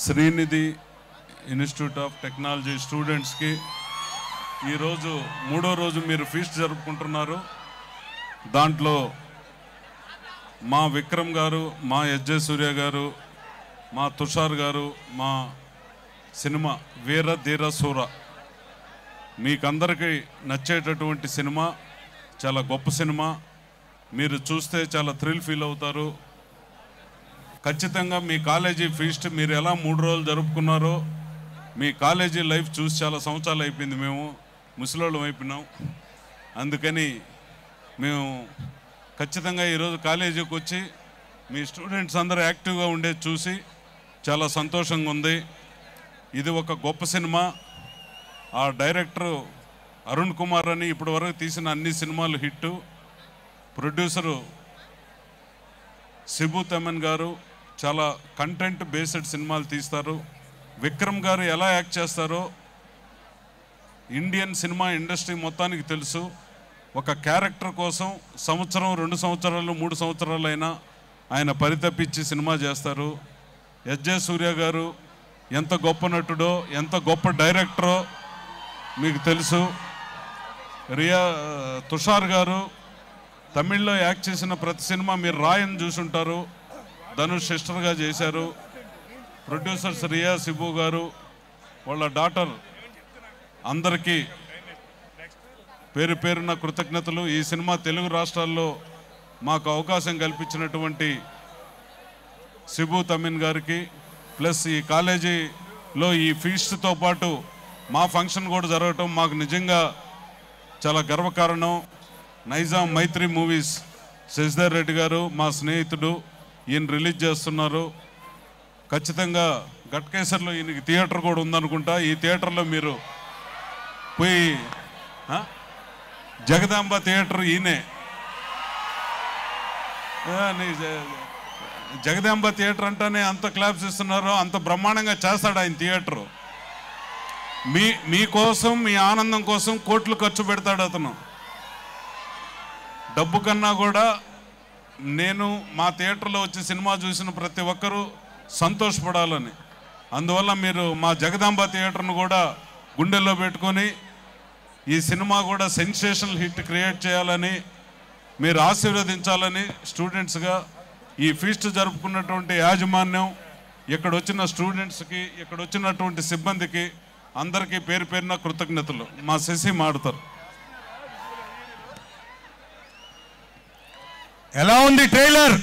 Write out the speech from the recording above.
Srinidhi institute of technology స్టూడెంట్స్కి ఈరోజు 3వ రోజు మీరు ఫీస్ట్ జరుపుకుంటున్నారు. దాంట్లో మా విక్రమ్ గారు, మా ఎస్జే సూర్య గారు, మా తుషార్ గారు, మా సినిమా వీర ధీర సూర మీకందరికీ నచ్చేటటువంటి సినిమా, చాలా గొప్ప సినిమా. మీరు చూస్తే చాలా థ్రిల్ ఫీల్ అవుతారు. ఖచ్చితంగా మీ కాలేజీ ఫీస్ట్ మీరు ఎలా 3 రోజులు జరుపుకున్నారో, మీ కాలేజీ లైఫ్ చూసి చాలా సంవత్సరాలు అయిపోయింది. మేము ముసలోళ్ళం అయిపోయినాం. అందుకని మేము ఖచ్చితంగా ఈరోజు కాలేజీకి వచ్చి మీ స్టూడెంట్స్ అందరూ యాక్టివ్గా ఉండేది చూసి చాలా సంతోషంగా ఉంది. ఇది ఒక గొప్ప సినిమా. ఆ డైరెక్టరు అరుణ్ కుమార్ అని ఇప్పటి వరకు తీసిన అన్ని సినిమాలు హిట్టు. ప్రొడ్యూసరు సిబు తమన్ గారు చాలా కంటెంట్ బేస్డ్ సినిమాలు తీస్తారు. విక్రమ్ గారు ఎలా యాక్ట్ చేస్తారో ఇండియన్ సినిమా ఇండస్ట్రీ మొత్తానికి తెలుసు. ఒక క్యారెక్టర్ కోసం సంవత్సరం, 2 సంవత్సరాలు, 3 సంవత్సరాలు అయినా ఆయన పరితపించి సినిమా చేస్తారు. ఎస్జే సూర్య గారు ఎంత గొప్ప నటుడో, ఎంత గొప్ప డైరెక్టరో మీకు తెలుసు. తుషార్ గారు తమిళ్లో యాక్ట్ చేసిన ప్రతి సినిమా మీరు రాయని చూసుంటారు. ధనుష్ సిస్టర్గా చేశారు. ప్రొడ్యూసర్స్ రియా సిబు గారు, వాళ్ళ డాటర్, అందరికీ పేరు పేరున కృతజ్ఞతలు. ఈ సినిమా తెలుగు రాష్ట్రాల్లో మాకు అవకాశం కల్పించినటువంటి సిబు తమిన్ గారికి, ప్లస్ ఈ కాలేజీలో ఈ ఫీస్ట్తో పాటు మా ఫంక్షన్ కూడా జరగటం మాకు నిజంగా చాలా గర్వకారణం. నైజాం మైత్రి మూవీస్ శశిధర్ రెడ్డి గారు మా స్నేహితుడు, ఈయన రిలీజ్ చేస్తున్నారు. ఖచ్చితంగా గట్కేసర్లో ఈయనకి థియేటర్ కూడా ఉందనుకుంటా. ఈ థియేటర్లో మీరు పోయి, జగదాంబ థియేటర్ ఈయనే, జగదాంబ థియేటర్ అంటేనే అంత క్లాప్స్ ఇస్తున్నారు. అంత బ్రహ్మాండంగా చేస్తాడు ఆయన థియేటరు. మీకోసం, మీ ఆనందం కోసం కోట్లు ఖర్చు పెడతాడు అతను. డబ్బు కన్నా కూడా నేను మా థియేటర్లో వచ్చి సినిమా చూసిన ప్రతి ఒక్కరూ సంతోషపడాలని, అందువల్ల మీరు మా జగదాంబ థియేటర్ను కూడా గుండెల్లో పెట్టుకొని ఈ సినిమా కూడా సెన్సేషనల్ హిట్ క్రియేట్ చేయాలని మీరు ఆశీర్వదించాలని స్టూడెంట్స్గా ఈ ఫీస్ట్ జరుపుకున్నటువంటి యాజమాన్యం, ఇక్కడ వచ్చిన స్టూడెంట్స్కి, ఇక్కడ వచ్చినటువంటి సిబ్బందికి అందరికీ పేరు పేరున కృతజ్ఞతలు. మా శశి మాడుతారు. ఎలా ఉంది ట్రైలర్?